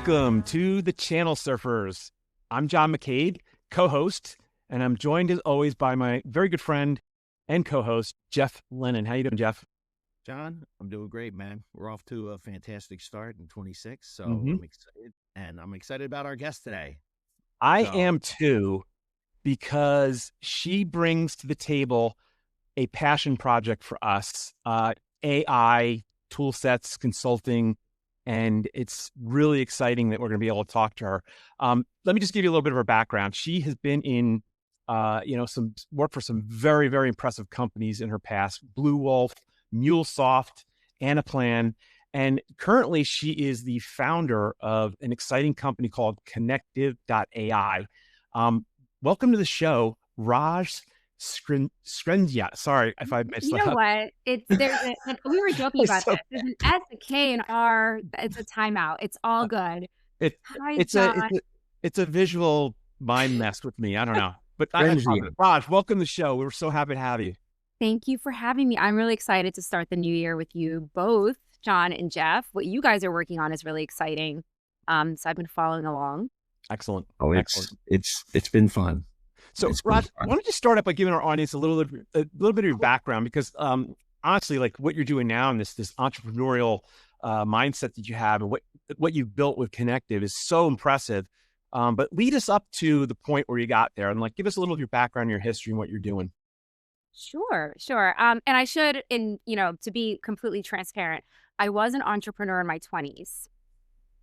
Welcome to the Channel Surfers. I'm John McCabe, co-host, and I'm joined as always by my very good friend and co-host, Jeff Lennon. How you doing, Jeff? John, I'm doing great, man. We're off to a fantastic start in 26, so I'm excited, and I'm excited about our guest today. I am too, because she brings to the table a passion project for us, AI, tool sets, consulting, and it's really exciting that we're going to be able to talk to her. Let me just give you a little bit of her background. She has been in, some work for some very, very impressive companies in her past: Blue Wolf, MuleSoft, Anaplan, and currently she is the founder of an exciting company called CONNECTIVEAI. Welcome to the show, Raj Skrezyna. Sorry if I messed that up. You know what? We were joking about this. There's an S, a K, and R. It's a timeout. It's all good. It's a visual mind mess with me. I don't know. But Raj, welcome to the show. We're so happy to have you. Thank you for having me. I'm really excited to start the new year with you both, John and Jeff. What you guys are working on is really exciting. So I've been following along. Excellent. Oh, it's been fun. So, Raj, why don't you start up by giving our audience a little bit of your background? Because honestly, like what you're doing now and this entrepreneurial mindset that you have and what you've built with Connective is so impressive. But lead us up to the point where you got there and give us a little of your background, your history, and what you're doing. Sure. And I should, to be completely transparent, I was an entrepreneur in my 20s.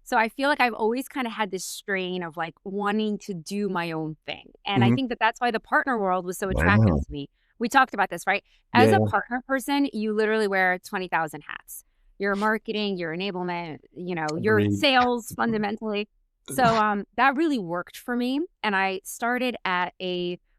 So I feel like I've always kind of had this strain of wanting to do my own thing. And I think that's why the partner world was so attractive to me. We talked about this, right? As a partner person, you literally wear 20,000 hats. You're marketing, your enablement, your sales fundamentally. So that really worked for me. And I started at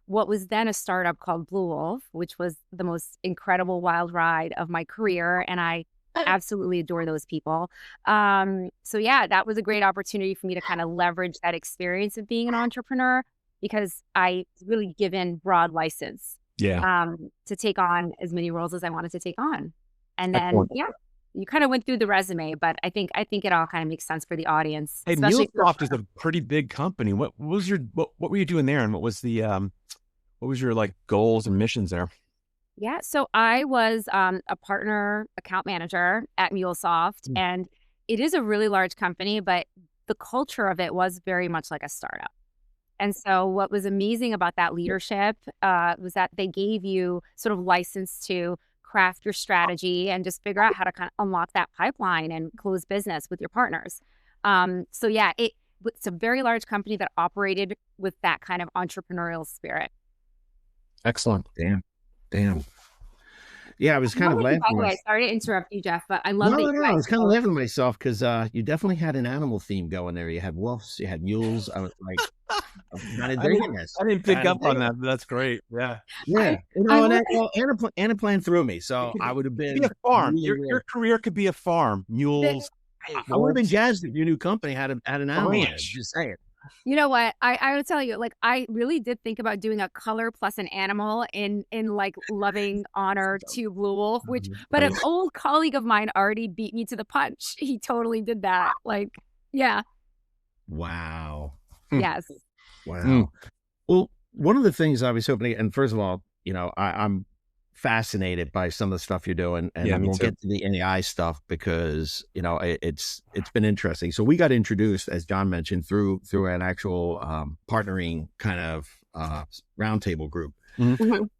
what was then a startup called Blue Wolf, which was the most incredible wild ride of my career. And I absolutely adore those people. So yeah, that was a great opportunity for me to kind of leverage that experience of being an entrepreneur because I was really given broad license to take on as many roles as I wanted to take on. And then, you kind of went through the resume, but I think it all kind of makes sense for the audience. Hey, MuleSoft is a pretty big company. What were you doing there? And what was your goals and missions there? Yeah, so I was a partner account manager at MuleSoft, and it is a really large company, but the culture of it was very much like a startup. And so what was amazing about that leadership was that they gave you sort of license to craft your strategy and just figure out how to kind of unlock that pipeline and close business with your partners. So yeah, it's a very large company that operated with that kind of entrepreneurial spirit. Excellent. Damn. Yeah, I was kind of laughing. By the way, sorry to interrupt you, Jeff, but I love that. No, I was kind of laughing at myself because you definitely had an animal theme going there. You had wolves, you had mules. I was like, I didn't pick up on that, but that's great. Yeah. Anaplan threw me, so I would have been a farm. Your career could be a farm. Mules. I would have been jazzed if your new company had an animal. Just saying. You know what? I would tell you, I really did think about doing a color plus an animal in loving honor to Blue Wolf, but an old colleague of mine already beat me to the punch. He totally did that. Yeah. Wow. Yes. Wow. Well, one of the things I was hoping, and first of all, I'm fascinated by some of the stuff you're doing, and we'll get to the AI stuff because it's been interesting. So we got introduced, as John mentioned, through an actual partnering kind of roundtable group.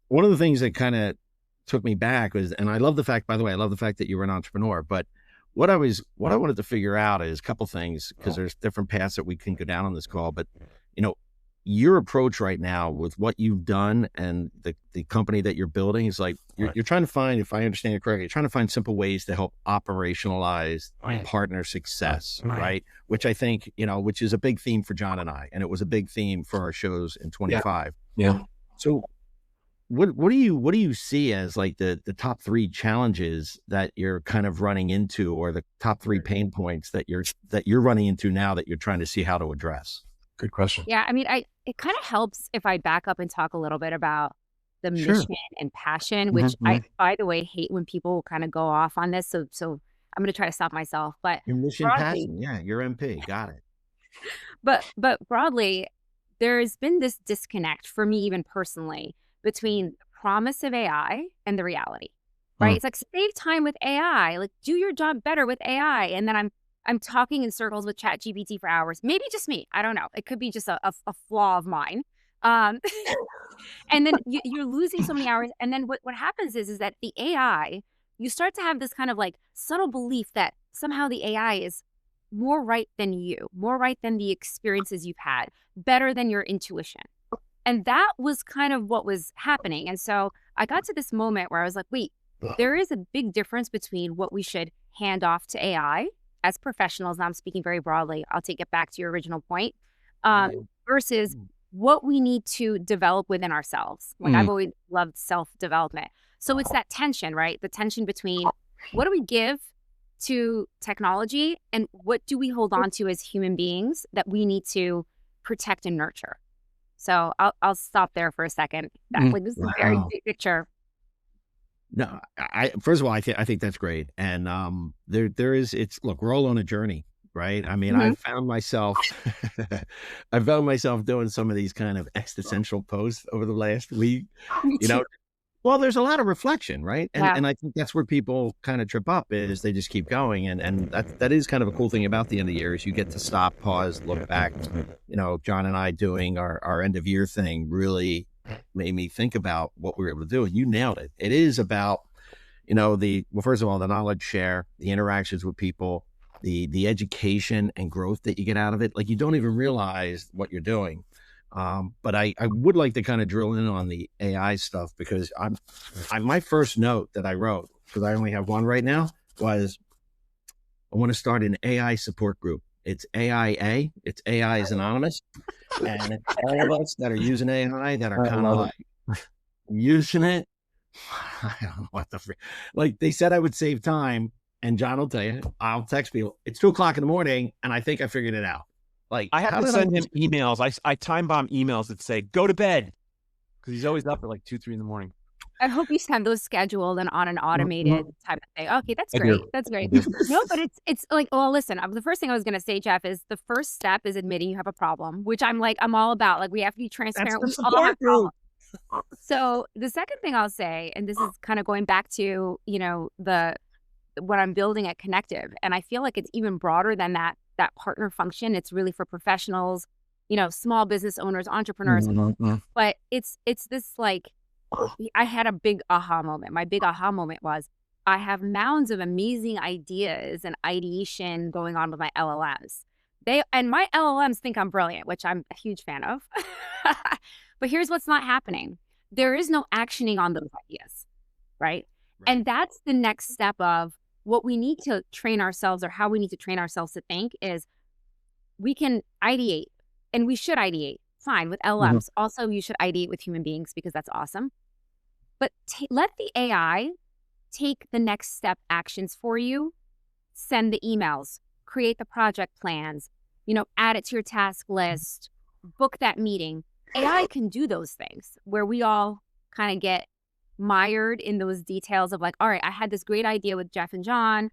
One of the things that kind of took me back was, and I love the fact, by the way, that you were an entrepreneur. But what I wanted to figure out is a couple things, because there's different paths that we can go down on this call. But your approach right now with what you've done and the company that you're building is you're trying to find, if I understand it correctly, you're trying to find simple ways to help operationalize partner success, right? Which I think, which is a big theme for John and I, and it was a big theme for our shows in 25. Yeah. So what do you see as the top 3 challenges that you're kind of running into, or the top 3 pain points that you're running into now that you're trying to see how to address? Good question. Yeah, I mean, it kind of helps if I back up and talk a little bit about the mission and passion, which I, by the way, hate when people kind of go off on this. So I'm going to try to stop myself. But your mission, passion, yeah, your MP, got it. But broadly, there's been this disconnect for me, even personally, between the promise of AI and the reality, right? It's like, save time with AI, like do your job better with AI. And then I'm talking in circles with ChatGPT for hours. Maybe just me. I don't know. It could be just a flaw of mine. Um, and then you're losing so many hours. And then what happens is that the AI, you start to have this kind of like subtle belief that somehow the AI is more right than you, more right than the experiences you've had, better than your intuition. And that was kind of what was happening. And so I got to this moment where I was like, wait, there is a big difference between what we should hand off to AI as professionals. And I'm speaking very broadly. I'll take it back to your original point, versus what we need to develop within ourselves. Like I've always loved self-development. So it's that tension, right? The tension between what do we give to technology and what do we hold on to as human beings that we need to protect and nurture. So I'll stop there for a second. Like this is a very big picture. No, first of all, I think that's great. And look, we're all on a journey, right? I mean, I found myself doing some of these kind of existential posts over the last week, well, there's a lot of reflection, right? And I think that's where people kind of trip up, is they just keep going. And that is kind of a cool thing about the end of the year, is you get to stop, pause, look back. John and I doing our end of year thing really made me think about what we were able to do. And you nailed it. It is about, first of all, the knowledge share, the interactions with people, the education and growth that you get out of it. Like, you don't even realize what you're doing. But I would like to kind of drill in on the AI stuff, because my first note that I wrote, because I only have one right now, was I want to start an AI support group. It's AIA. It's AI is Anonymous. And it's all of us that are using AI that are kind of like using it. I don't know what like they said I would save time. And John will tell you, I'll text people, it's 2:00 in the morning, and I think I figured it out. Like, I have to send him emails. I time bomb emails that say, go to bed. Because he's always up at like 2, 3 in the morning. I hope you have those scheduled and on an automated type of thing. Okay, that's great. That's great. No, but it's like, well, listen, the first thing I was going to say, Jeff, is the first step is admitting you have a problem, which I'm all about. Like, we have to be transparent. We all have problems. So the second thing I'll say, and this is kind of going back to, what I'm building at Connective. And I feel like it's even broader than that partner function. It's really for professionals, small business owners, entrepreneurs. But it's this, like, I had a big aha moment. My big aha moment was, I have mounds of amazing ideas and ideation going on with my LLMs. And my LLMs think I'm brilliant, which I'm a huge fan of. But here's what's not happening. There is no actioning on those ideas, right? And that's the next step of what we need to train ourselves, or how we need to train ourselves to think, is we can ideate, and we should ideate. Fine with LLMs. Also, you should ideate with human beings, because that's awesome. But let the AI take the next step actions for you. Send the emails, create the project plans, add it to your task list, book that meeting. AI can do those things, where we all kind of get mired in those details of like, all right, I had this great idea with Jeff and John.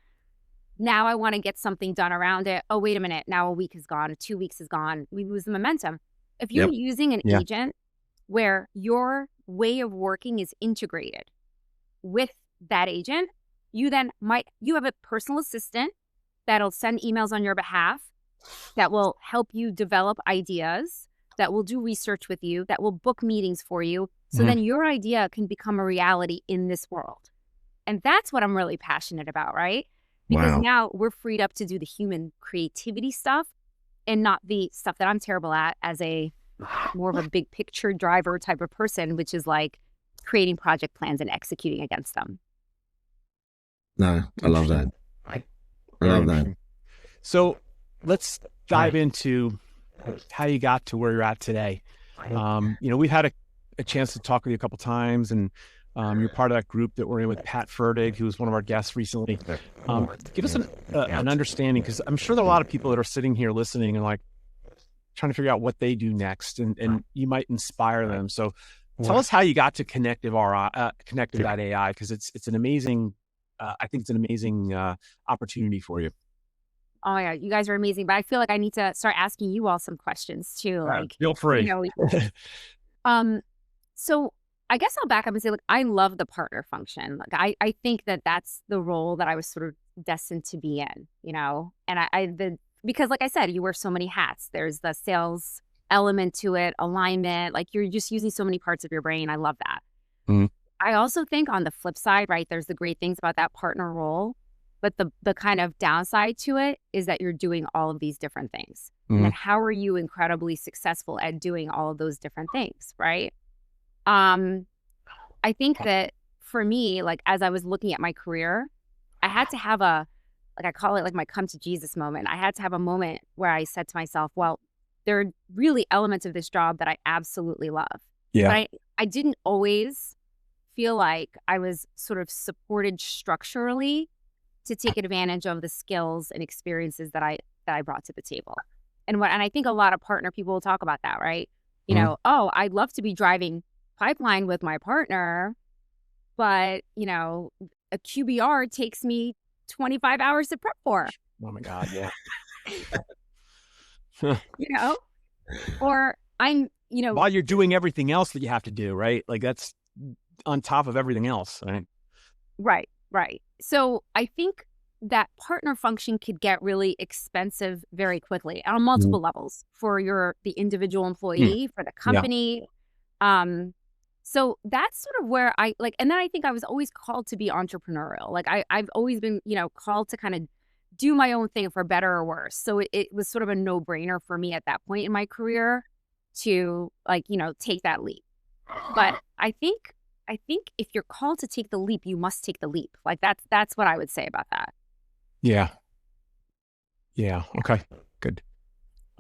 Now I want to get something done around it. Oh, wait a minute. Now a week is gone. 2 weeks is gone. We lose the momentum. If you're using an agent where your way of working is integrated with that agent, you have a personal assistant that'll send emails on your behalf, that will help you develop ideas, that will do research with you, that will book meetings for you. So then your idea can become a reality in this world. And that's what I'm really passionate about, right? Because now we're freed up to do the human creativity stuff, and not the stuff that I'm terrible at as a more of a big picture driver type of person, which is like creating project plans and executing against them. No, I love that. I love that. So let's dive into how you got to where you're at today. We've had a chance to talk with you a couple times, and you're part of that group that we're in with Pat Ferdig, who was one of our guests recently. Give us an understanding, because I'm sure there are a lot of people that are sitting here listening and like trying to figure out what they do next, and you might inspire them. So tell us how you got to Connective.ai, because it's an amazing, I think it's an amazing opportunity for you. Oh my God, you guys are amazing. But I feel like I need to start asking you all some questions too. Like, feel free. You know, so I guess I'll back up and say, look, I love the partner function. Like, I think that that's the role that I was sort of destined to be in, you know, and because like I said, you wear so many hats. There's the sales element to it, alignment, like you're just using so many parts of your brain. I love that. Mm-hmm. I also think on the flip side, right, there's the great things about that partner role, but the kind of downside to it is that you're doing all of these different things. Mm-hmm. And then how are you incredibly successful at doing all of those different things, right? I think that for me, like as I was looking at my career, I had to have like I call it like my come to Jesus moment. I had to have a moment where I said to myself, well, there are really elements of this job that I absolutely love. Yeah. But I didn't always feel like I was sort of supported structurally to take advantage of the skills and experiences that I brought to the table. And I think a lot of partner people will talk about that, right? You know, oh, I'd love to be driving pipeline with my partner, but you know, a QBR takes me 25 hours to prep for. Oh my God, yeah. You know, or I'm, you know, while you're doing everything else that you have to do, right? Like that's on top of everything else, right? Right. So I think that partner function could get really expensive very quickly on multiple levels for the individual employee, for the company. Yeah. So that's sort of where I like, and then I think I was always called to be entrepreneurial. Like I've always been, you know, called to kind of do my own thing for better or worse. So it was sort of a no-brainer for me at that point in my career to like, you know, take that leap. But I think if you're called to take the leap, you must take the leap. Like that's what I would say about that. Yeah. Okay. Good.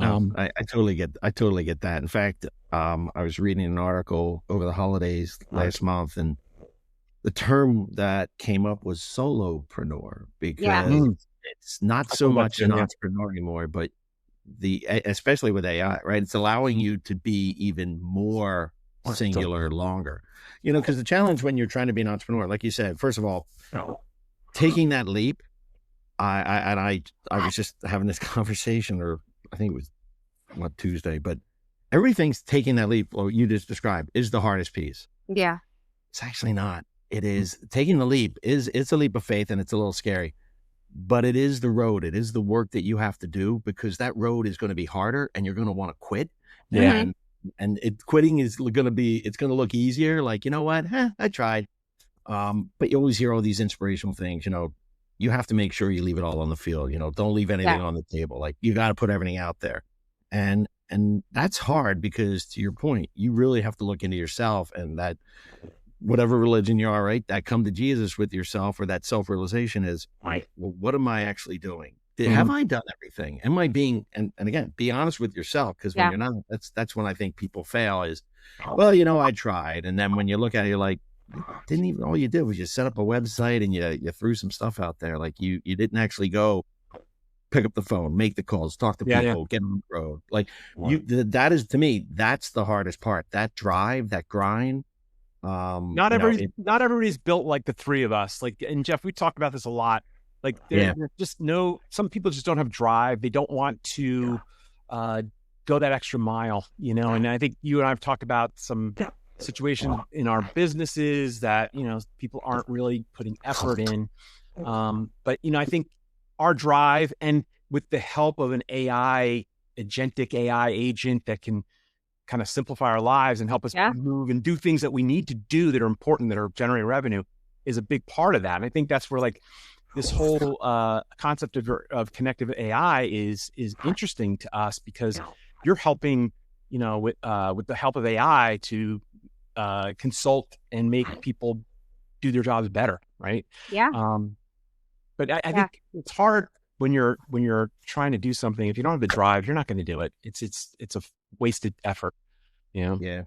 I totally get that. In fact, I was reading an article over the holidays last month, and the term that came up was solopreneur, because it's not so much an entrepreneur anymore, but especially with AI, right? It's allowing you to be even more singular longer, you know, because the challenge when you're trying to be an entrepreneur, like you said, first of all, taking that leap, I was just having this conversation, or I think it was Tuesday, but everything's taking that leap, or you just described, is the hardest piece. Yeah. It's actually not. It is taking the leap it's a leap of faith, and it's a little scary, but it is the road. It is the work that you have to do, because that road is going to be harder and you're going to want to quit. Yeah. And quitting is going to it's going to look easier. Like, you know what? I tried. But you always hear all these inspirational things, you know, you have to make sure you leave it all on the field, you know, don't leave anything on the table. Like you got to put everything out there. And that's hard, because to your point, you really have to look into yourself, and that whatever religion you are, right, that come to Jesus with yourself, or that self-realization is, right, well, what am I actually doing? Have I done everything? Am I being, and again, be honest with yourself, because when you're not, that's when I think people fail is, well, you know, I tried. And then when you look at it, you're like, all you did was you set up a website and you threw some stuff out there. Like you didn't actually go pick up the phone, make the calls, talk to people, get on the road. Like that is, to me, that's the hardest part, that drive, that grind. Not everybody's built like the three of us. Like, and Jeff, we talk about this a lot. Like there's just some people just don't have drive. They don't want to go that extra mile, you know? And I think you and I have talked about some situations in our businesses that, you know, people aren't really putting effort in. But, you know, I think our drive, and with the help of an agentic AI agent that can kind of simplify our lives and help us move and do things that we need to do that are important, that are generating revenue, is a big part of that. And I think that's where like this whole concept of connective AI is interesting to us, because you're helping, you know, with the help of AI to consult and make people do their jobs better, right? Yeah. But I think it's hard when you're trying to do something. If you don't have the drive, you're not going to do it. It's a wasted effort, you know? Yeah.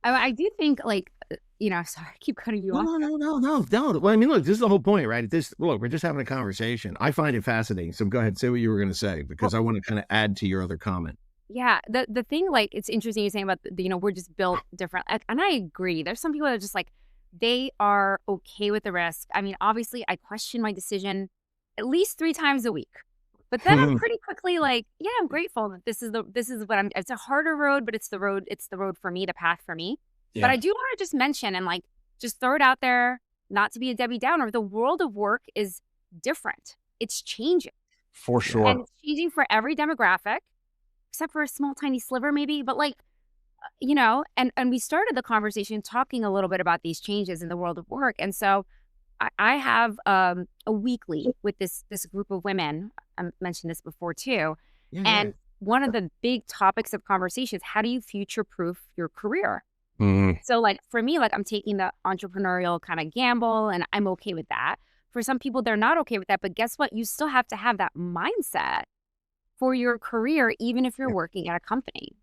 I do think, like, you know, sorry, I keep cutting you off. No. Well, I mean, look, this is the whole point, right? Look, we're just having a conversation. I find it fascinating. So go ahead, say what you were going to say, because I want to kind of add to your other comment. Yeah. The thing, like, it's interesting you're saying about, you know, we're just built different. And I agree. There's some people that are just like, they are okay with the risk. I mean, obviously, I question my decision at least 3 times a week. But then I'm pretty quickly like, yeah, I'm grateful that this is what it's a harder road, but it's the road for me, the path for me. Yeah. But I do want to just mention and like, just throw it out there, not to be a Debbie Downer. The world of work is different. It's changing. For sure. And it's changing for every demographic, except for a small, tiny sliver maybe. But like, you know, and we started the conversation talking a little bit about these changes in the world of work. And so I have a weekly with this group of women. I mentioned this before too. Yeah, and one of the big topics of conversation is how do you future-proof your career? So like for me, like I'm taking the entrepreneurial kind of gamble and I'm okay with that. For some people, they're not okay with that. But guess what? You still have to have that mindset for your career, even if you're working at a company.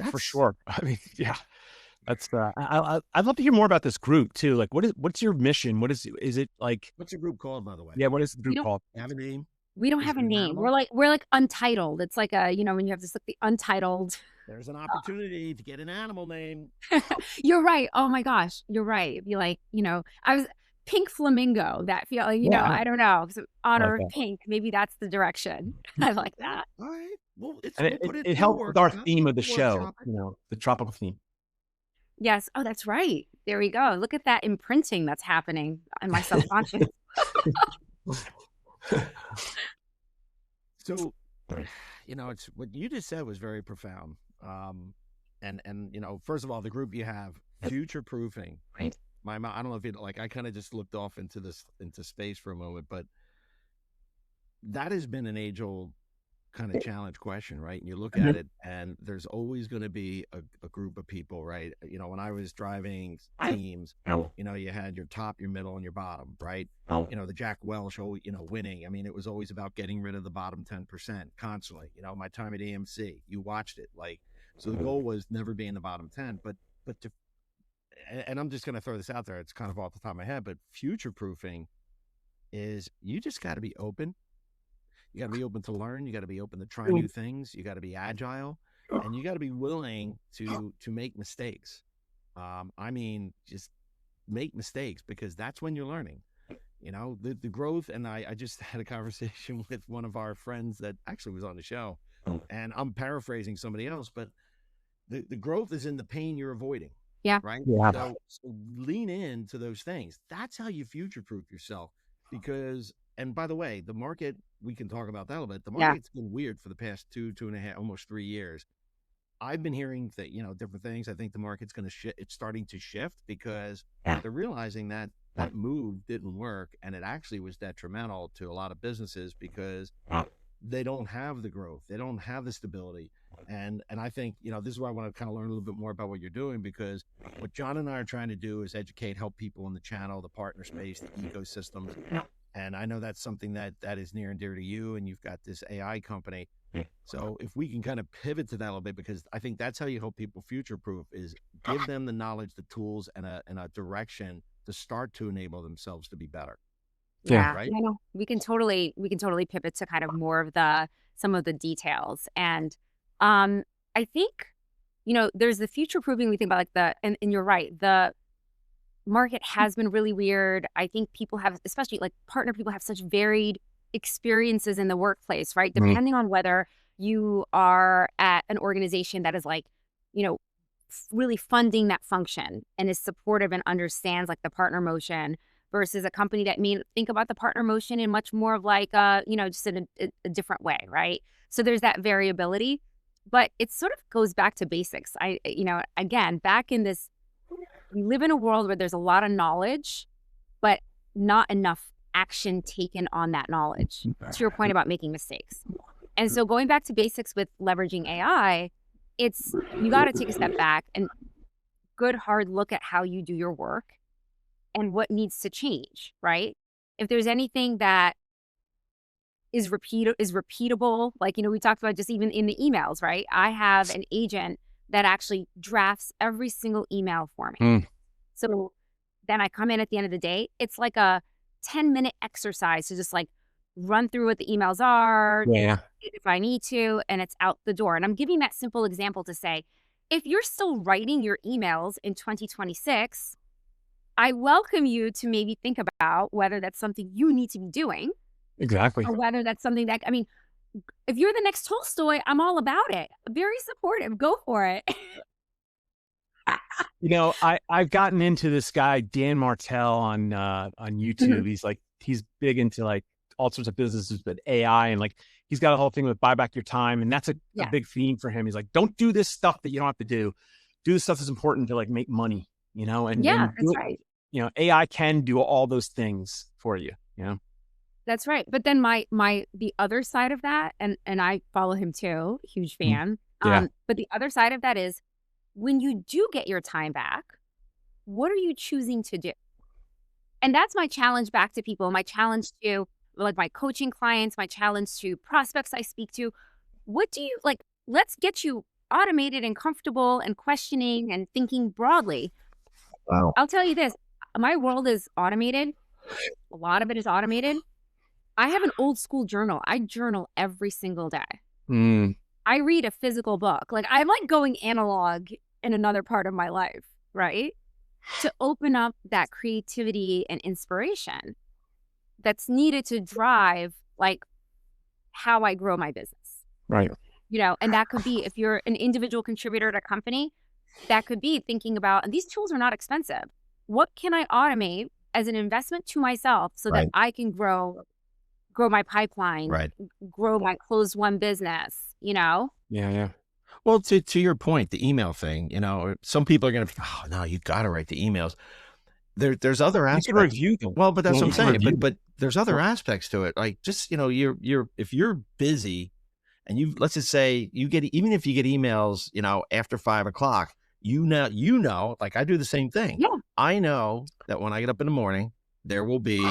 For sure. I mean, yeah. That's I'd love to hear more about this group too. Like, what's your mission? Is it like? What's your group called, by the way? Yeah, what is the group called? Have a name? We don't have a name. We're like untitled. It's like a, you know, when you have this like the untitled. There's an opportunity to get an animal name. You're right. Oh my gosh, you're right. It'd be like, you know, I was Pink Flamingo. That feel like, you know, I don't know. Honor of pink. Maybe that's the direction. I like that. All right. Well, it helped with our theme of the show. You know, the tropical theme. Yes. Oh, that's right. There we go. Look at that imprinting that's happening in my subconscious. So, you know, it's what you just said was very profound. And you know, first of all, the group you have, future proofing. Right. I don't know if it like I kind of just looked off into space for a moment, but that has been an age-old kind of challenge question, right? And you look at it and there's always going to be a group of people, right? You know, when I was driving teams, you know, you had your top, your middle, and your bottom, right? You know, the Jack Welch, you know, winning. I mean, it was always about getting rid of the bottom 10% constantly. You know, my time at AMC, you watched it. Like, so the goal was never be in the bottom 10, but and I'm just going to throw this out there. It's kind of off the top of my head, but future proofing is you just got to be open. You got to be open to learn. You got to be open to try new things. You got to be agile, and you got to be willing to make mistakes. I mean, just make mistakes because that's when you're learning. You know, the growth. And I just had a conversation with one of our friends that actually was on the show, and I'm paraphrasing somebody else, but the growth is in the pain you're avoiding. Yeah. Right. Yeah. So lean into those things. That's how you future-proof yourself. Because, and by the way, the market, we can talk about that a little bit. The market's been weird for the past 2.5, almost 3 years. I've been hearing that, you know, different things. I think the market's going to shift. It's starting to shift because they're realizing that move didn't work. And it actually was detrimental to a lot of businesses because they don't have the growth. They don't have the stability. And I think, you know, this is why I want to kind of learn a little bit more about what you're doing, because what John and I are trying to do is educate, help people in the channel, the partner space, the ecosystems. And I know that's something that is near and dear to you, and you've got this AI company. So if we can kind of pivot to that a little bit, because I think that's how you help people future-proof is give them the knowledge, the tools, and a direction to start to enable themselves to be better. Yeah, right. No, we can totally pivot to kind of more of some of the details. And I think, you know, there's the future proofing we think about like and you're right, the market has been really weird. I think people have, especially like partner people, have such varied experiences in the workplace, right? Depending on whether you are at an organization that is like, you know, really funding that function and is supportive and understands like the partner motion versus a company that may think about the partner motion in much more of like, you know, just in a different way, right? So there's that variability, but it sort of goes back to basics. You know, again, back in this, we live in a world where there's a lot of knowledge, but not enough action taken on that knowledge, to your point about making mistakes. And so going back to basics with leveraging AI, it's, you got to take a step back and good hard look at how you do your work and what needs to change, right? If there's anything that is repeatable, like, you know, we talked about just even in the emails, right? I have an agent that actually drafts every single email for me. So then I come in at the end of the day, it's like a 10-minute exercise to just like run through what the emails are, if I need to, and it's out the door. And I'm giving that simple example to say, if you're still writing your emails in 2026, I welcome you to maybe think about whether that's something you need to be doing, Exactly. Or whether that's something that, I mean, if you're the next Tolstoy, I'm all about it. Very supportive. Go for it. You know, I've gotten into this guy, Dan Martell on YouTube. He's big into like all sorts of businesses, but AI, and like he's got a whole thing with buy back your time. And that's a big theme for him. He's like, don't do this stuff that you don't have to do. Do the stuff that's important to like make money, you know, and that's right. You know, AI can do all those things for you, you know? That's right. But then the other side of that, and I follow him too, huge fan. Yeah. But the other side of that is when you do get your time back, what are you choosing to do? And that's my challenge back to people, my challenge to like my coaching clients, my challenge to prospects I speak to. What do you like? Let's get you automated and comfortable and questioning and thinking broadly. Wow. I'll tell you this, my world is automated. A lot of it is automated. I have an old school journal. I journal every single day. I read a physical book. Like I'm like going analog in another part of my life, right? To open up that creativity and inspiration that's needed to drive like how I grow my business. Right. You know, and that could be if you're an individual contributor at a company, that could be thinking about, and these tools are not expensive. What can I automate as an investment to myself so that I can grow my pipeline, grow my closed one business, you know? Yeah. Well, to your point, the email thing, you know, some people are going to, oh no, you got to write the emails. There's other aspects. You can review them. Well, but that's what I'm saying. But there's other aspects to it. Like just, you know, if you're busy and let's just say even if you get emails, you know, after 5 o'clock, you know, like I do the same thing. Yeah. I know that when I get up in the morning, there will be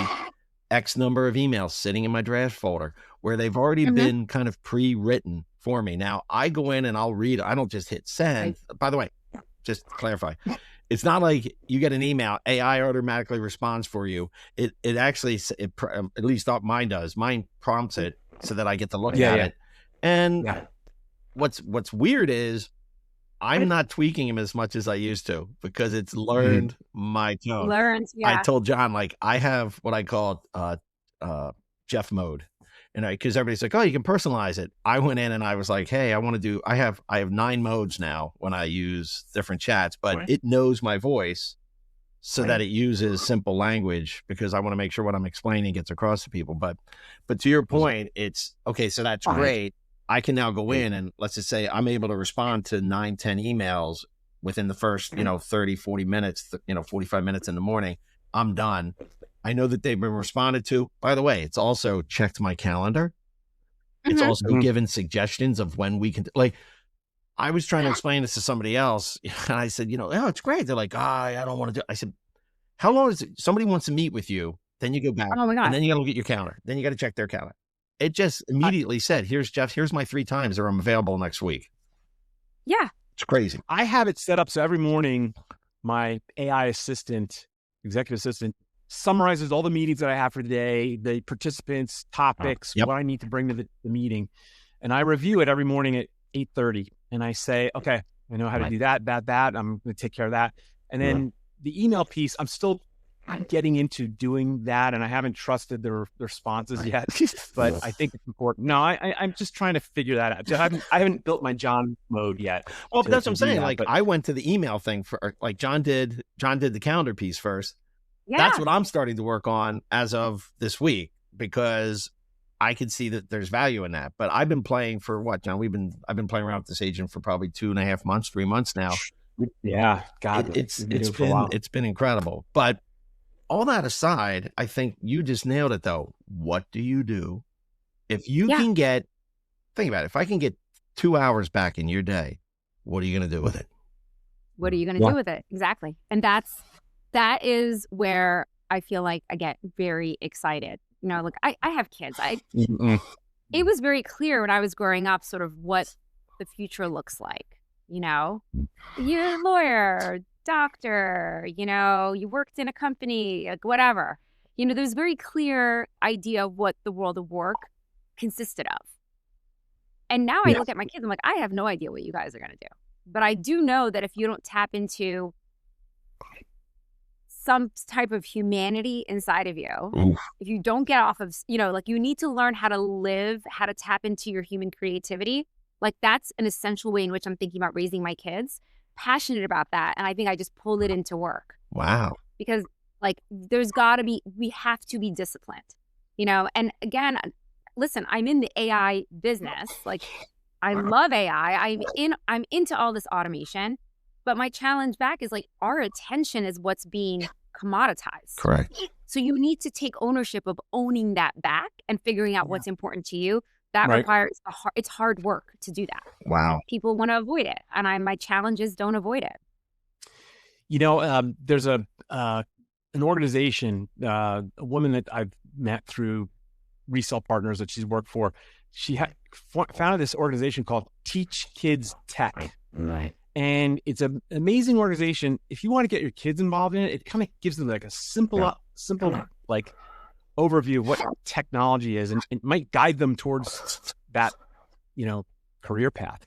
X number of emails sitting in my draft folder where they've already been kind of pre-written for me. Now I go in and I'll read. I don't just hit send. By the way, just to clarify, it's not like you get an email, AI automatically responds for you. It actually, at least mine does. Mine prompts it so that I get to look at it. And what's weird is I'm not tweaking him as much as I used to because it's learned my tone. I told John, like I have what I call Jeff mode. And because everybody's like, oh, you can personalize it. I went in and I was like, hey, I have 9 modes now when I use different chats, but it knows my voice so that it uses simple language because I want to make sure what I'm explaining gets across to people. But to your point, it's okay. So that's great. I can now go in and let's just say I'm able to respond to 9, 10 emails within the first, 30, 40 minutes, 45 minutes in the morning. I'm done. I know that they've been responded to. By the way, it's also checked my calendar. It's also given suggestions of when we can, like, I was trying to explain this to somebody else and I said, oh, it's great. They're like, I don't want to do it. I said, how long is it? Somebody wants to meet with you. Then you go back and then you got to look at your calendar. Then you got to check their calendar. It just immediately said, here's Jeff, here's my 3 times that I'm available next week. Yeah. It's crazy. I have it set up so every morning, my AI assistant, executive assistant, summarizes all the meetings that I have for the day, the participants, topics, what I need to bring to the meeting. And I review it every morning at 8:30. And I say, okay, I know how to do that. I'm going to take care of that. And then the email piece, I'm still getting into doing that. And I haven't trusted their responses yet, but I think it's important. No, I'm just trying to figure that out. I haven't built my John mode yet. Well, but that's what I'm saying. Like I went to the email thing for like John did the calendar piece first. Yeah. That's what I'm starting to work on as of this week because I can see that there's value in that. But I've been playing for what, John? I've been playing around with this agent for probably 2.5 months, 3 months now. Yeah, God, it's been incredible. But all that aside, I think you just nailed it though. What do you do if you can get? Think about it. If I can get 2 hours back in your day, what are you going to do with it? What are you going to do with it? Exactly, and that is where I feel like I get very excited. Look, I have kids. It was very clear when I was growing up sort of what the future looks like. You're a lawyer, doctor, you worked in a company, like whatever. There's a very clear idea of what the world of work consisted of. And now I look at my kids, I'm like, I have no idea what you guys are going to do. But I do know that if you don't tap into some type of humanity inside of you, Oof. if you don't get off of, like you need to learn how to live, how to tap into your human creativity. Like that's an essential way in which I'm thinking about raising my kids, passionate about that. And I think I just pulled it into work. Wow. Because like we have to be disciplined, and again, listen, I'm in the AI business. Like I love AI. I'm into all this automation, but my challenge back is like our attention is what's being commoditized. Correct. So you need to take ownership of owning that back and figuring out what's important to you. That requires it's hard work to do that. Wow. People want to avoid it, and my challenge is don't avoid it. There's an organization, a woman that I've met through resale partners that she's worked for. She founded this organization called Teach Kids Tech. Right. And it's an amazing organization. If you want to get your kids involved in it, it kind of gives them like a simple like overview of what technology is, and it might guide them towards that, career path.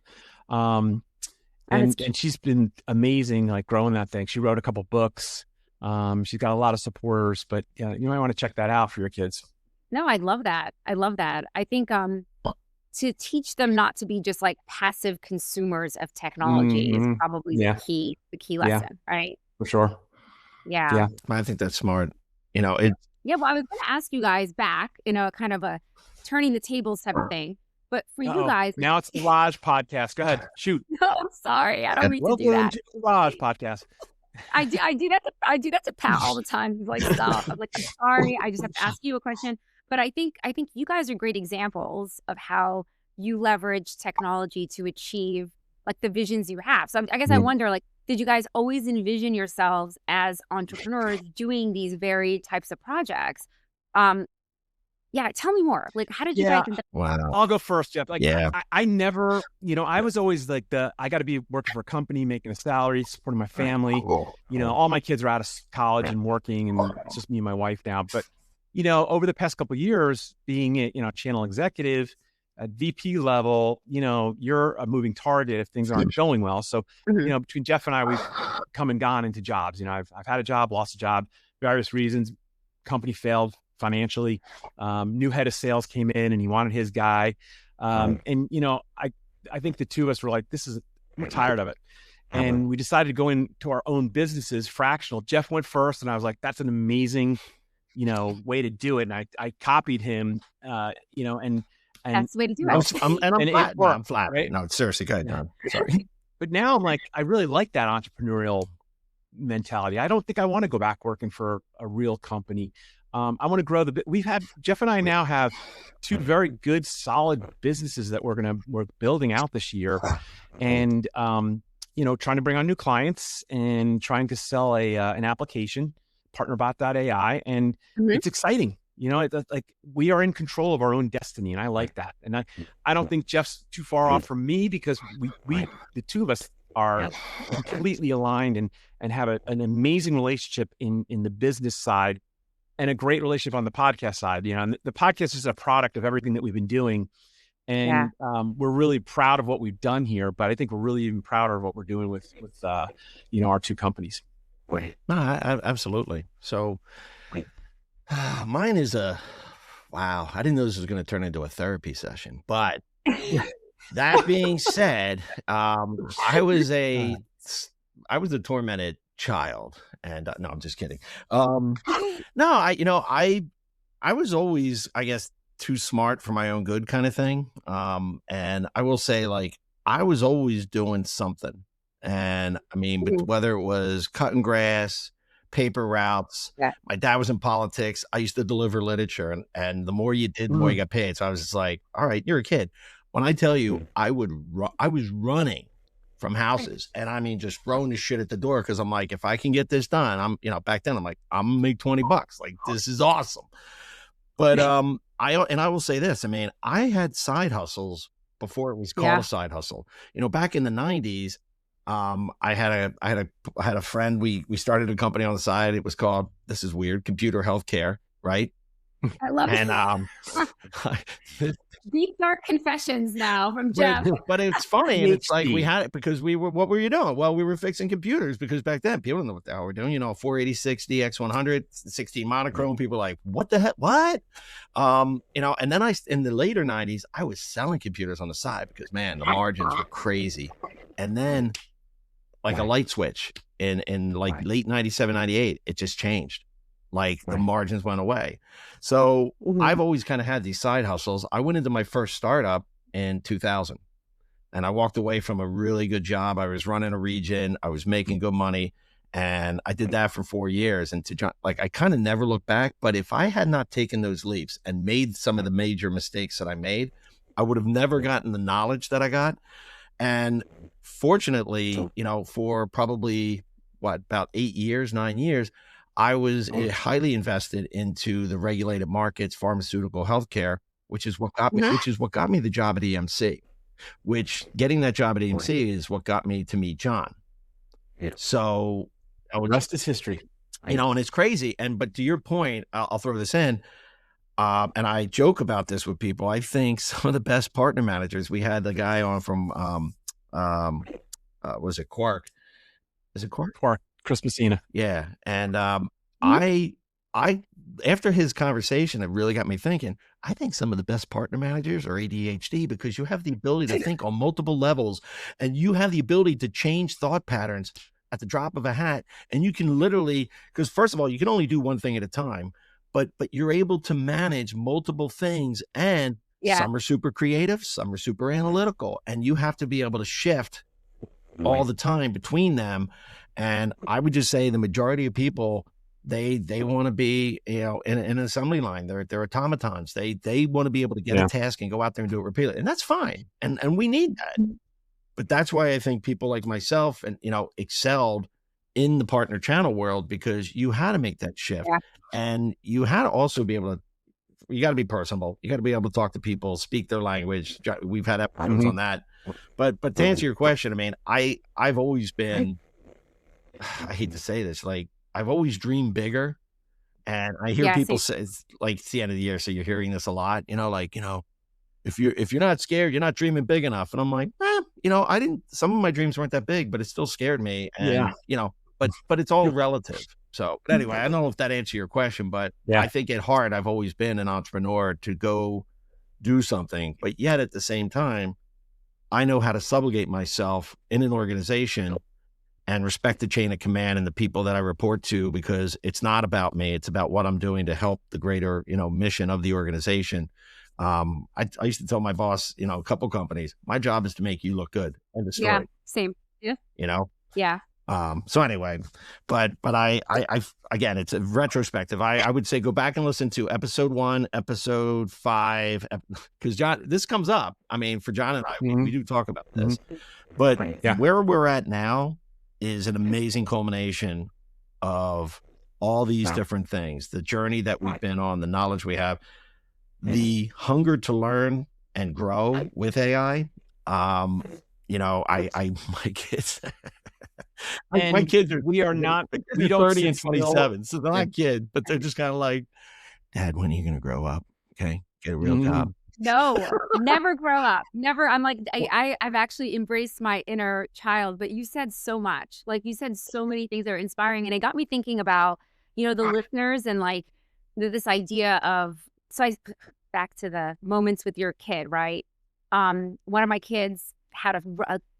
And she's been amazing, like growing that thing. She wrote a couple books. She's got a lot of supporters, but you might want to check that out for your kids. No, I love that. I think to teach them not to be just like passive consumers of technology is probably the key lesson, right? For sure. Yeah. I think that's smart. Well, I was going to ask you guys back, kind of a turning the tables type of thing. But for you guys, now it's the Raj podcast. Go ahead, shoot. No, I'm sorry, I don't mean to do that. To the Raj podcast. I do that to Pat all the time. He's like, stop. I'm like, I'm sorry. I just have to ask you a question. But I think you guys are great examples of how you leverage technology to achieve like the visions you have. So I guess I wonder, like, did you guys always envision yourselves as entrepreneurs doing these very types of projects? Yeah, tell me more. Like, how did you guys? Wow. I'll go first, Jeff. Like, I never, I was always like I got to be working for a company, making a salary, supporting my family. All my kids are out of college and working, and it's just me and my wife now. But over the past couple of years, being a channel executive at VP level, you're a moving target if things aren't going well. So, between Jeff and I, we've come and gone into jobs. I've had a job, lost a job, various reasons. Company failed financially. New head of sales came in and he wanted his guy. And I think the two of us were like, we're tired of it. And we decided to go into our own businesses, fractional. Jeff went first and I was like, that's an amazing, way to do it. And I copied him, and that's the way to do it. I'm flat. Right? No, seriously, go ahead, John. Sorry. But now I'm like, I really like that entrepreneurial mentality. I don't think I want to go back working for a real company. I want to grow Jeff and I now have two very good, solid businesses that we're building out this year, and trying to bring on new clients and trying to sell an application, PartnerBot.ai, and it's exciting. Like we are in control of our own destiny, and I like that. And I don't think Jeff's too far off from me because we the two of us are completely aligned and have an amazing relationship in the business side. And a great relationship on the podcast side, and the podcast is a product of everything that we've been doing. And we're really proud of what we've done here, but I think we're really even prouder of what we're doing with our two companies. No, absolutely. So mine is wow. I didn't know this was going to turn into a therapy session, but that being said, I was a tormented child. And no, I'm just kidding. No, I was always, I guess, too smart for my own good kind of thing. And I will say, like, I was always doing something. And I mean, but whether it was cutting grass, paper routes, my dad was in politics. I used to deliver literature, and the more you did, the more you got paid. So I was just like, all right, you're a kid. When I tell you, I was running from houses, and I mean, just throwing the shit at the door. Cause I'm like, if I can get this done, back then I'm like, I'm gonna make $20. Like, this is awesome. But, I will say this, I mean, I had side hustles before it was called a side hustle. Back in the 90s, I had a friend, we started a company on the side. It was called, this is weird, Computer Healthcare. Right. I love And deep dark confessions now from Jeff. But it's funny, and it's like we had it because what were you doing? Well, we were fixing computers, because back then people didn't know what the hell we're doing. 486 DX100, 16 monochrome. People were like, what the heck? What? And then in the later 90s, I was selling computers on the side because, man, the margins were crazy. And then like a light switch in like late 97, 98, it just changed. Like the margins went away. So I've always kind of had these side hustles. I went into my first startup in 2000, and I walked away from a really good job. I was running a region. I was making good money, and I did that for 4 years. And I kind of never looked back, but if I had not taken those leaps and made some of the major mistakes that I made, I would have never gotten the knowledge that I got. And fortunately, for probably about 8 years, 9 years, I was highly invested into the regulated markets, pharmaceutical, healthcare, which is what got me the job at EMC. Which getting that job at EMC is what got me to meet John. So the rest is history. And it's crazy. But to your point, I'll throw this in. And I joke about this with people. I think some of the best partner managers, we had the guy on from was it Quark? Is it Quark? Quark. Chris Messina. Yeah. And I after his conversation, it really got me thinking, I think some of the best partner managers are ADHD, because you have the ability to think on multiple levels, and you have the ability to change thought patterns at the drop of a hat. And you can literally, because first of all, you can only do one thing at a time, but you're able to manage multiple things, and some are super creative, some are super analytical, and you have to be able to shift all the time between them. And I would just say the majority of people, they want to be, in an assembly line. They're automatons. They want to be able to get a task and go out there and do it repeatedly. And that's fine. And we need that. But that's why I think people like myself and, excelled in the partner channel world, because you had to make that shift. And you had to also be able to, you got to be personable. You got to be able to talk to people, speak their language. We've had episodes on that. But to answer your question, I mean, I've always been, I hate to say this, like I've always dreamed bigger. And I hear people say, it's like it's the end of the year, so you're hearing this a lot, if you're not scared, you're not dreaming big enough. And I'm like, some of my dreams weren't that big, but it still scared me. And, but it's all relative. So, but anyway, I don't know if that answers your question, but I think at heart, I've always been an entrepreneur to go do something, but yet at the same time, I know how to subjugate myself in an organization and respect the chain of command and the people that I report to, because it's not about me. It's about what I'm doing to help the greater, mission of the organization. I used to tell my boss, a couple companies, my job is to make you look good. End of story. Yeah, same. Yeah. Yeah. So anyway, but I again, it's a retrospective. I would say go back and listen to episode 1, episode 5, because John, this comes up. I mean, for John and I, we do talk about this, but where we're at now is an amazing culmination of all these different things, the journey that we've been on, the knowledge we have, the hunger to learn and grow with AI. My kids, my kids are, we don't 30 and 27, so they're not kids, but they're just kind of like, Dad, when are you going to grow up? Okay. Get a real job. No, never grow up. Never. I'm like, I've actually embraced my inner child, but you said so much. Like you said so many things that are inspiring. And it got me thinking about, the listeners and like this idea of, back to the moments with your kid, right? One of my kids had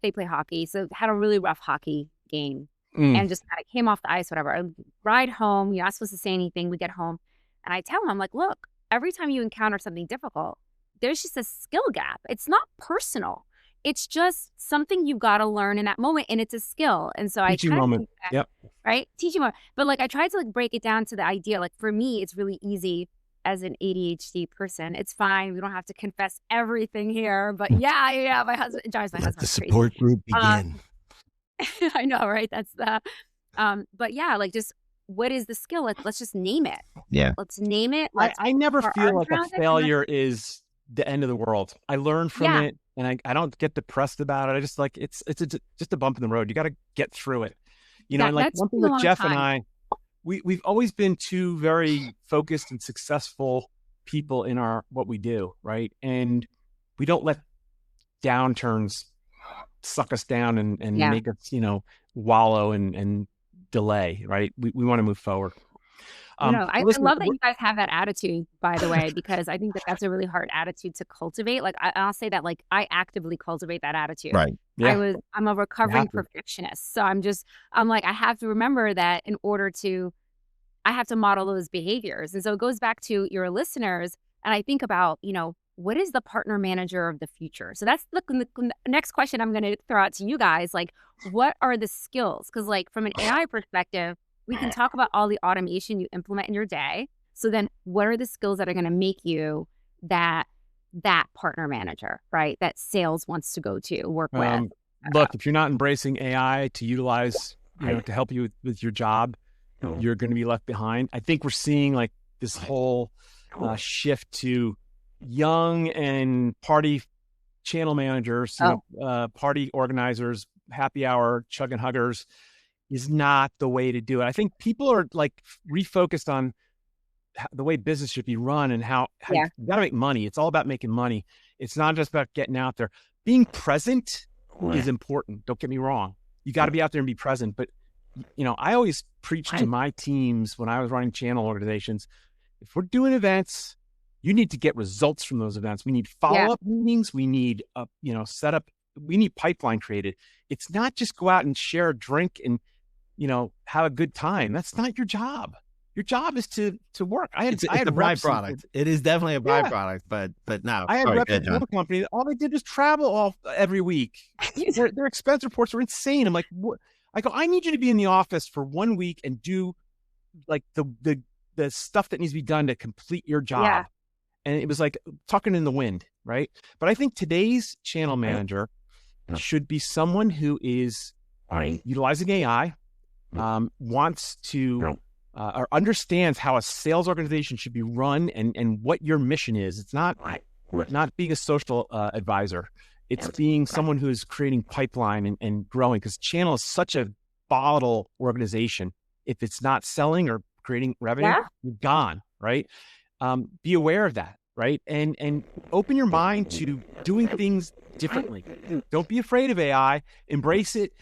they play hockey. So had a really rough hockey game and just kind of came off the ice, whatever. I ride home, you're not supposed to say anything. We get home and I tell him, I'm like, look, every time you encounter something difficult, there's just a skill gap. It's not personal. It's just something you've got to learn in that moment, and it's a skill. And so I kind of right? Teaching moment. But like I tried to like break it down to the idea. Like for me, it's really easy as an ADHD person. It's fine. We don't have to confess everything here. But my husband drives my husband crazy. Let the support group begin. I know, right? That's the but yeah, like just what is the skill? Let's just name it. Yeah. Let's name it. I never feel like a failure is the end of the world. I learn from it, and I don't get depressed about it. I just like it's just a bump in the road. You got to get through it, and like one thing with Jeff and I, we've always been two very focused and successful people in what we do, right? And we don't let downturns suck us down and make us, wallow and delay, right? We want to move forward. I love that you guys have that attitude, by the way, because I think that that's a really hard attitude to cultivate. Like I'll say that, like, I actively cultivate that attitude. Right. Yeah. I'm a recovering perfectionist. So I'm like, I have to remember that I have to model those behaviors. And so it goes back to your listeners. And I think about, what is the partner manager of the future? So that's the next question I'm going to throw out to you guys. Like, what are the skills? Because like from an AI perspective, we can talk about all the automation you implement in your day. So then what are the skills that are going to make you that partner manager, right? That sales wants to go to work with. Look, if you're not embracing AI to utilize, to help you with your job, you're going to be left behind. I think we're seeing like this whole shift to young and party channel managers, party organizers, happy hour, chug and huggers is not the way to do it. I think people are like refocused on the way business should be run and how you got to make money. It's all about making money. It's not just about getting out there. Being present is important. Don't get me wrong. You got to be out there and be present. But, I always preached to my teams when I was running channel organizations, if we're doing events, you need to get results from those events. We need follow-up meetings. We need, setup. We need pipeline created. It's not just go out and share a drink and, have a good time. That's not your job. Your job is to work. It's a byproduct. It is definitely a byproduct, but no. I had reps at a company that all they did was travel every week. Their expense reports were insane. I'm like, what? I go, I need you to be in the office for 1 week and do like the stuff that needs to be done to complete your job. Yeah. And it was like tucking in the wind, right? But I think today's channel manager should be someone who is utilizing AI, wants to or understands how a sales organization should be run and what your mission is. It's not being a social advisor. It's being someone who is creating pipeline and growing, because channel is such a volatile organization. If it's not selling or creating revenue, you're gone, right? Be aware of that, right? And open your mind to doing things differently. Don't be afraid of AI. Embrace it.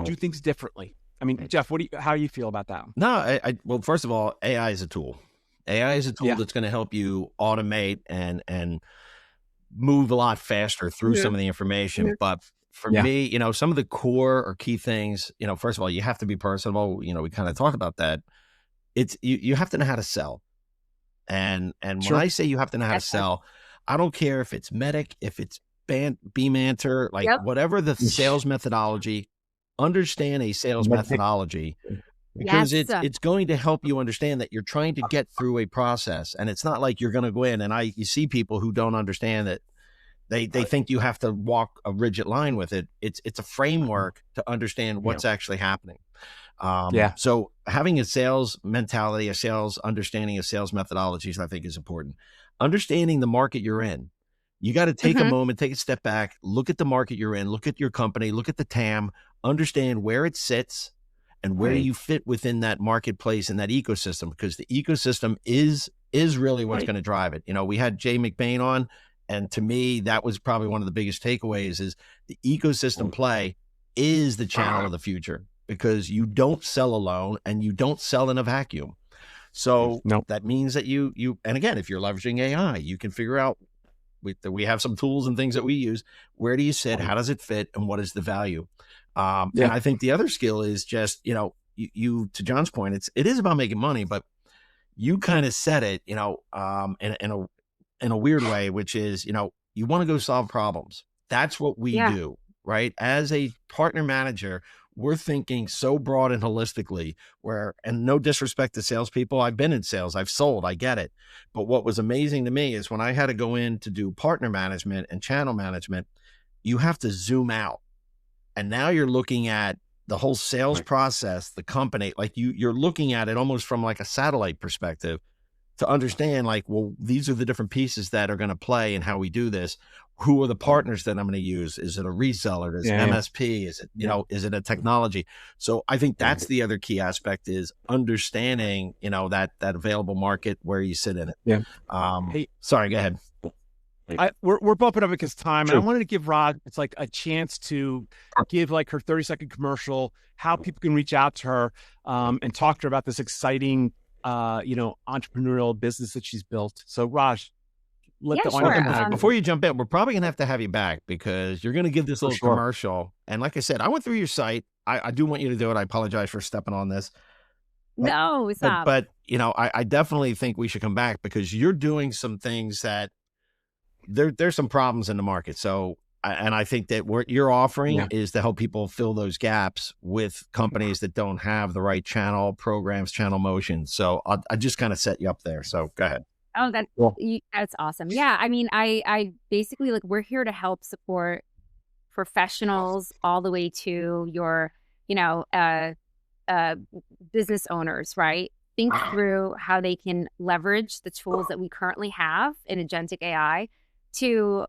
Do things differently. I mean, Jeff, how do you feel about that? No, well, first of all, AI is a tool. AI is a tool that's going to help you automate and move a lot faster through some of the information. But for me, some of the core or key things, first of all, you have to be personable. We kind of talked about that. It's you have to know how to sell. And when I say you have to know how to sell, I don't care if it's Medic, if it's B-Manter, like whatever the sales methodology, understand a sales methodology, because it's going to help you understand that you're trying to get through a process. And it's not like you're going to go in and you see people who don't understand that they think you have to walk a rigid line with it. It's a framework to understand what's actually happening. So having a sales mentality, a sales understanding of sales methodologies, I think is important. Understanding the market you're in. You got to take a moment, take a step back, look at the market you're in, look at your company, look at the TAM, understand where it sits and where you fit within that marketplace and that ecosystem, because the ecosystem is really what's going to drive it. We had Jay McBain on, and to me, that was probably one of the biggest takeaways is the ecosystem play is the channel of the future, because you don't sell alone and you don't sell in a vacuum. So that means that you, and again, if you're leveraging AI, you can figure out, we have some tools and things that we use. Where do you sit? How does it fit? And what is the value? And I think the other skill is just, you to John's point, it is about making money, but you kind of said it, in a weird way, which is, you want to go solve problems. That's what we do, right? As a partner manager, we're thinking so broad and holistically, and no disrespect to salespeople, I've been in sales, I've sold, I get it. But what was amazing to me is when I had to go in to do partner management and channel management, you have to zoom out. And now you're looking at the whole sales process, the company, like you're looking at it almost from like a satellite perspective. to understand like, well, these are the different pieces that are going to play and how we do this. Who are the partners that I'm going to use? Is it a reseller? Is it MSP? Is it, is it a technology? So I think that's the other key aspect is understanding, that available market where you sit in it. Yeah. Hey, sorry, go ahead. We're bumping up against time. And I wanted to give Raj, it's like a chance to give like her 30-second commercial, how people can reach out to her and talk to her about this exciting, entrepreneurial business that she's built. So Raj, before you jump in, we're probably gonna have to have you back because you're gonna give this little commercial. And like I said, I went through your site. I do want you to do it. I apologize for stepping on this. No, stop. But I definitely think we should come back because you're doing some things that there's some problems in the market. So, and I think that what you're offering is to help people fill those gaps with companies that don't have the right channel programs, channel motion. So I just kind of set you up there. So go ahead. Oh, that's awesome. Yeah. I mean, I basically we're here to help support professionals all the way to your, business owners, right? Think through how they can leverage the tools that we currently have in agentic AI to,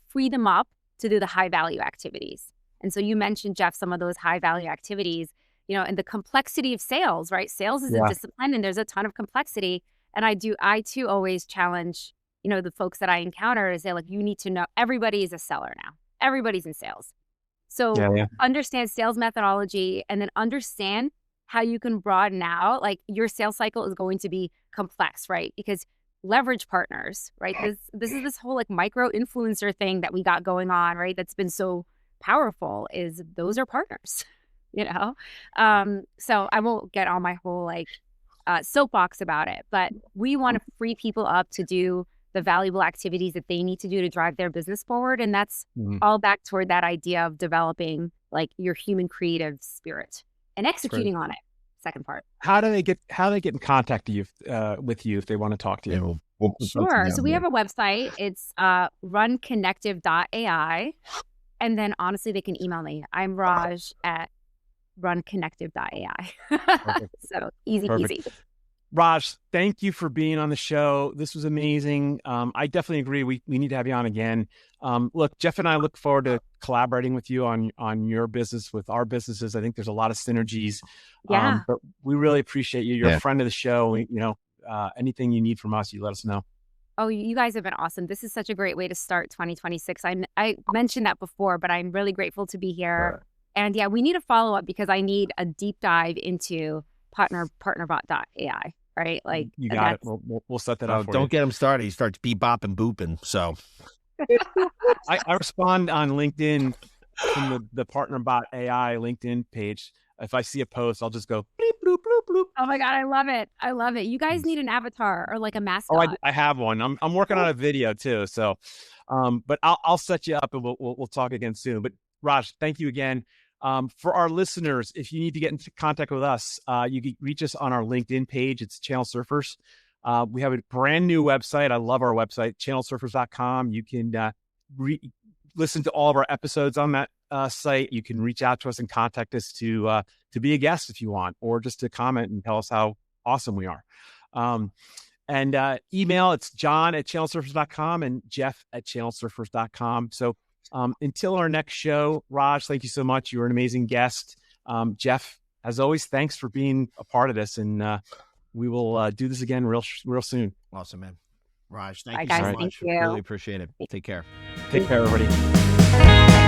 free them up to do the high value activities. And so you mentioned, Jeff, some of those high value activities, and the complexity of sales, right? Sales is a discipline and there's a ton of complexity. And I too always challenge, the folks that I encounter is say you need to know everybody is a seller now. Everybody's in sales. So understand sales methodology and then understand how you can broaden out. Your sales cycle is going to be complex, right? Because leverage partners, right? This is this whole micro influencer thing that we got going on, right? That's been so powerful is those are partners, So I won't get on my whole soapbox about it, but we want to free people up to do the valuable activities that they need to do to drive their business forward. And that's all back toward that idea of developing your human creative spirit and executing on it. Second part. How do they get in contact with you if they want to talk to you? Sure. So we have a website. It's runconnective.ai. And then honestly, they can email me. I'm Raj at runconnective.ai. So easy peasy. Raj, thank you for being on the show. This was amazing. I definitely agree. We need to have you on again. Look, Jeff and I look forward to collaborating with you on your business with our businesses. I think there's a lot of synergies. But we really appreciate you. You're a friend of the show. Anything you need from us, you let us know. Oh, you guys have been awesome. This is such a great way to start 2026. I mentioned that before, but I'm really grateful to be here. And we need a follow-up because I need a deep dive into partnerbot.ai, right? You got it. We'll set that up for you. Don't get him started. He starts bebop and booping. So I respond on LinkedIn from the partnerbot AI LinkedIn page. If I see a post, I'll just go bleep, bloop, bloop, bloop. Oh my God, I love it. I love it. You guys need an avatar or a mascot. Oh, I have one. I'm working on a video too. So, but I'll set you up and we'll talk again soon. But Raj, thank you again. For our listeners, if you need to get into contact with us, you can reach us on our LinkedIn page. It's Channel Surfers. We have a brand new website. I love our website, channelsurfers.com. You can listen to all of our episodes on that site. You can reach out to us and contact us to be a guest if you want, or just to comment and tell us how awesome we are. And email, it's john@channelsurfers.com and jeff@channelsurfers.com. So until our next show, Raj, thank you so much. You were an amazing guest. Jeff, as always, thanks for being a part of this. And we will do this again real soon. Awesome, man. Raj, thank you so much. Thank you. Really appreciate it. Take care. Take care, everybody.